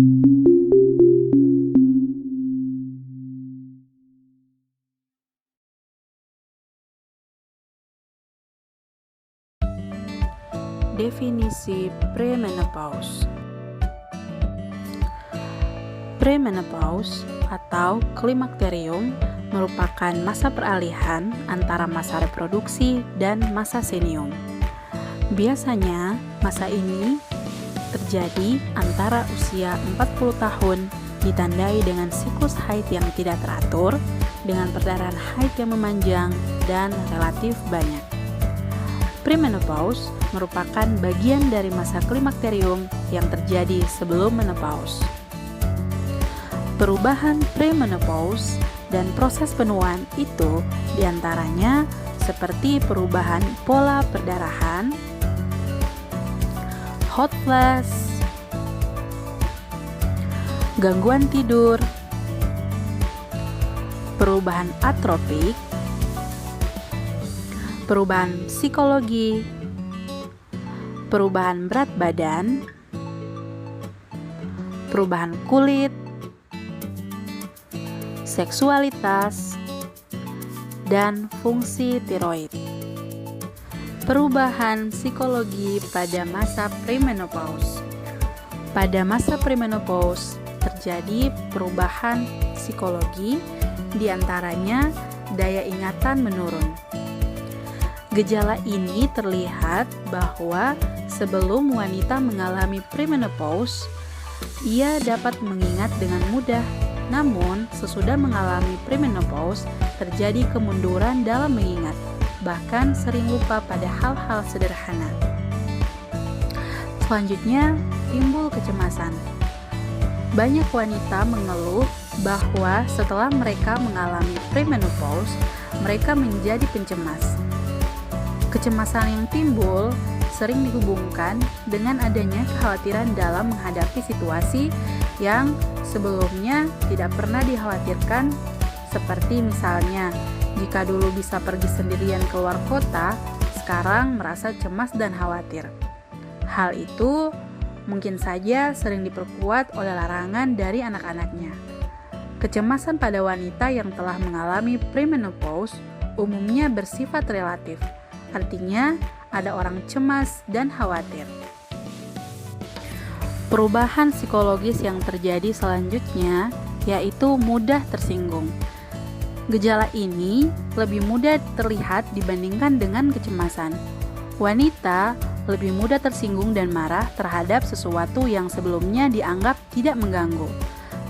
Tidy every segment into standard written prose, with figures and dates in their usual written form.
Definisi premenopause. Premenopause atau klimakterium merupakan masa peralihan antara masa reproduksi dan masa senium. Biasanya, masa ini terjadi antara usia 40 tahun, ditandai dengan siklus haid yang tidak teratur, dengan perdarahan haid yang memanjang dan relatif banyak. Premenopause merupakan bagian dari masa klimakterium yang terjadi sebelum menopause. Perubahan premenopause dan proses penuaan itu diantaranya seperti perubahan pola perdarahan, hot flash, gangguan tidur, perubahan atropik, perubahan psikologi, perubahan berat badan, perubahan kulit, seksualitas, dan fungsi tiroid. Perubahan psikologi pada masa premenopause. Pada masa premenopause terjadi perubahan psikologi, diantaranya daya ingatan menurun. Gejala ini terlihat bahwa sebelum wanita mengalami premenopause, ia dapat mengingat dengan mudah. Namun, sesudah mengalami premenopause, terjadi kemunduran dalam mengingat, bahkan sering lupa pada hal-hal sederhana. Selanjutnya, timbul kecemasan. Banyak wanita mengeluh bahwa setelah mereka mengalami premenopause, mereka menjadi pencemas. Kecemasan yang timbul sering dihubungkan dengan adanya kekhawatiran dalam menghadapi situasi yang sebelumnya tidak pernah dikhawatirkan, seperti misalnya jika dulu bisa pergi sendirian keluar kota, sekarang merasa cemas dan khawatir. Hal itu mungkin saja sering diperkuat oleh larangan dari anak-anaknya. Kecemasan pada wanita yang telah mengalami premenopause umumnya bersifat relatif. Artinya, ada orang cemas dan khawatir. Perubahan psikologis yang terjadi selanjutnya yaitu mudah tersinggung. Gejala ini lebih mudah terlihat dibandingkan dengan kecemasan. Wanita lebih mudah tersinggung dan marah terhadap sesuatu yang sebelumnya dianggap tidak mengganggu.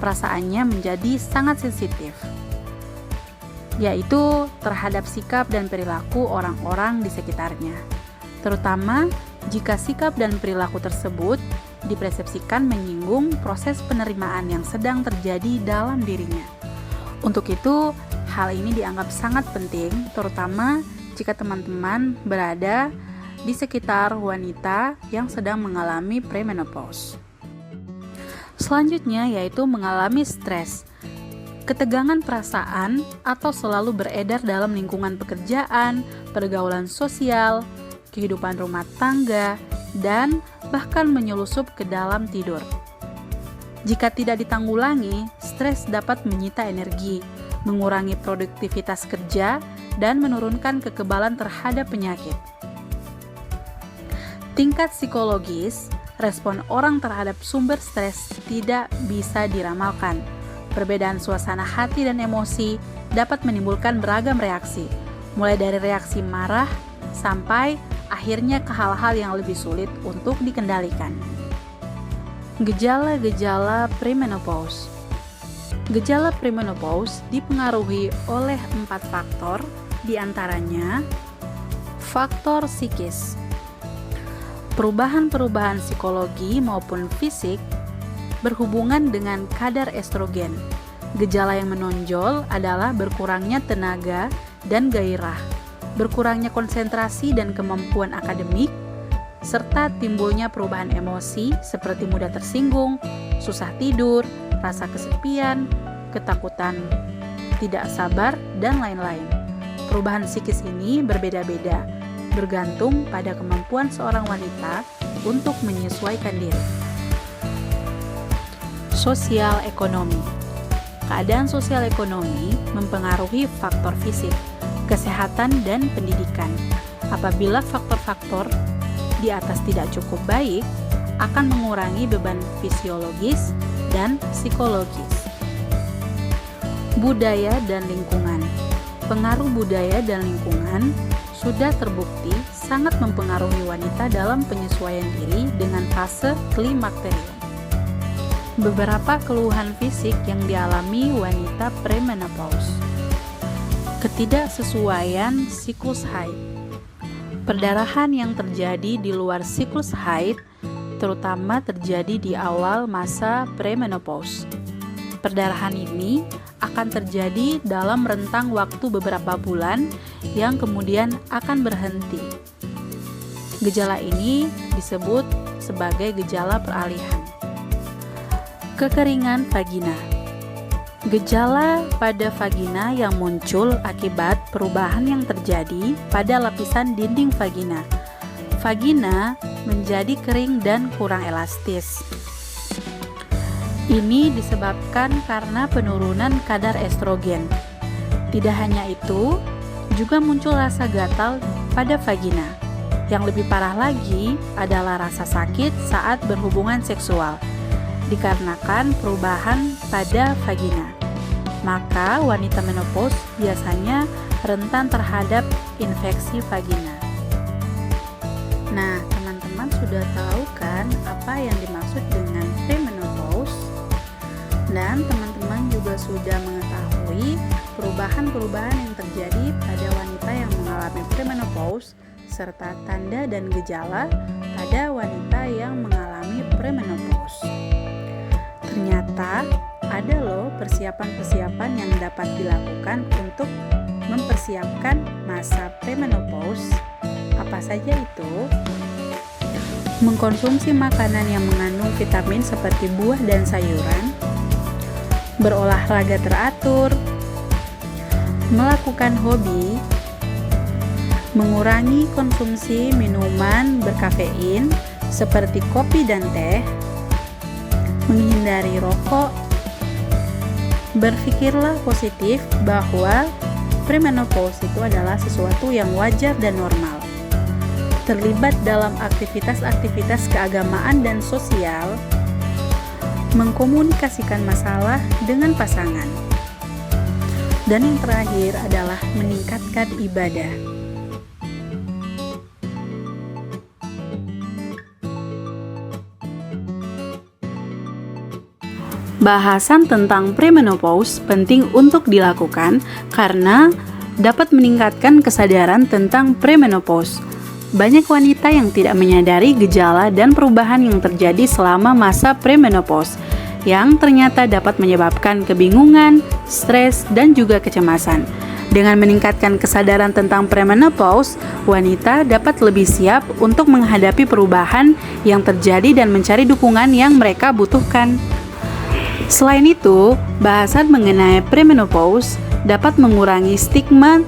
Perasaannya menjadi sangat sensitif, yaitu terhadap sikap dan perilaku orang-orang di sekitarnya, terutama jika sikap dan perilaku tersebut dipersepsikan menyinggung proses penerimaan yang sedang terjadi dalam dirinya. Untuk itu, hal ini dianggap sangat penting, terutama jika teman-teman berada di sekitar wanita yang sedang mengalami premenopause. Selanjutnya yaitu mengalami stres. Ketegangan perasaan atau selalu beredar dalam lingkungan pekerjaan, pergaulan sosial, kehidupan rumah tangga, dan bahkan menyelusup ke dalam tidur. Jika tidak ditanggulangi, stres dapat menyita energi, mengurangi produktivitas kerja, dan menurunkan kekebalan terhadap penyakit. Tingkat psikologis, respon orang terhadap sumber stres tidak bisa diramalkan. Perbedaan suasana hati dan emosi dapat menimbulkan beragam reaksi, mulai dari reaksi marah sampai akhirnya ke hal-hal yang lebih sulit untuk dikendalikan. Gejala-gejala premenopause. Gejala premenopause dipengaruhi oleh 4 faktor, diantaranya faktor psikis. Perubahan-perubahan psikologi maupun fisik berhubungan dengan kadar estrogen. Gejala yang menonjol adalah berkurangnya tenaga dan gairah, berkurangnya konsentrasi dan kemampuan akademik, serta timbulnya perubahan emosi seperti mudah tersinggung, susah tidur, rasa kesepian, ketakutan, tidak sabar, dan lain-lain. Perubahan psikis ini berbeda-beda, bergantung pada kemampuan seorang wanita untuk menyesuaikan diri. sosial ekonomi. Keadaan sosial ekonomi mempengaruhi faktor fisik, kesehatan, dan pendidikan. Apabila faktor-faktor di atas tidak cukup baik, akan mengurangi beban fisiologis dan psikologis. Budaya dan lingkungan. Pengaruh budaya dan lingkungan sudah terbukti sangat mempengaruhi wanita dalam penyesuaian diri dengan fase klimakterium. Beberapa keluhan fisik yang dialami wanita premenopause. Ketidaksesuaian siklus haid. Perdarahan yang terjadi di luar siklus haid terutama terjadi di awal masa premenopause. Perdarahan ini akan terjadi dalam rentang waktu beberapa bulan yang kemudian akan berhenti. Gejala ini disebut sebagai gejala peralihan. Kekeringan vagina. Gejala pada vagina yang muncul akibat perubahan yang terjadi pada lapisan dinding vagina. Vagina menjadi kering dan kurang elastis. Ini disebabkan karena penurunan kadar estrogen. Tidak hanya itu, juga muncul rasa gatal pada vagina. Yang lebih parah lagi adalah rasa sakit saat berhubungan seksual, dikarenakan perubahan pada vagina. Maka wanita menopause biasanya rentan terhadap infeksi vagina. Nah, teman-teman sudah tahu kan apa yang dimaksud dengan premenopause? Dan teman-teman juga sudah mengetahui perubahan-perubahan yang terjadi pada wanita yang mengalami premenopause serta tanda dan gejala pada wanita yang mengalami premenopause. Ternyata ada loh persiapan-persiapan yang dapat dilakukan untuk mempersiapkan masa premenopause. Apa saja itu? Mengkonsumsi makanan yang mengandung vitamin seperti buah dan sayuran, berolahraga teratur, melakukan hobi, mengurangi konsumsi minuman berkafein seperti kopi dan teh, menghindari rokok. Berpikirlah positif bahwa premenopause itu adalah sesuatu yang wajar dan normal. Terlibat dalam aktivitas-aktivitas keagamaan dan sosial, mengkomunikasikan masalah dengan pasangan. Dan yang terakhir adalah meningkatkan ibadah. Bahasan tentang premenopause penting untuk dilakukan karena dapat meningkatkan kesadaran tentang premenopause. Banyak wanita yang tidak menyadari gejala dan perubahan yang terjadi selama masa premenopause, yang ternyata dapat menyebabkan kebingungan, stres, dan juga kecemasan. Dengan meningkatkan kesadaran tentang premenopause, wanita dapat lebih siap untuk menghadapi perubahan yang terjadi dan mencari dukungan yang mereka butuhkan. Selain itu, bahasan mengenai premenopause dapat mengurangi stigma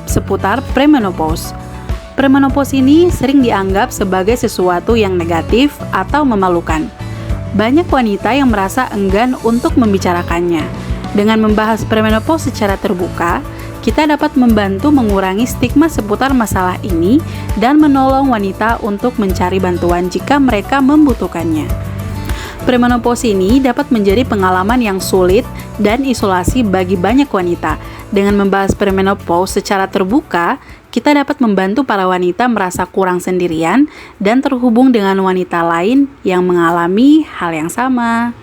seputar premenopause. Premenopause ini sering dianggap sebagai sesuatu yang negatif atau memalukan. Banyak wanita yang merasa enggan untuk membicarakannya. Dengan membahas premenopause secara terbuka, kita dapat membantu mengurangi stigma seputar masalah ini dan menolong wanita untuk mencari bantuan jika mereka membutuhkannya. Premenopause ini dapat menjadi pengalaman yang sulit dan isolasi bagi banyak wanita. Dengan membahas premenopause secara terbuka, kita dapat membantu para wanita merasa kurang sendirian dan terhubung dengan wanita lain yang mengalami hal yang sama.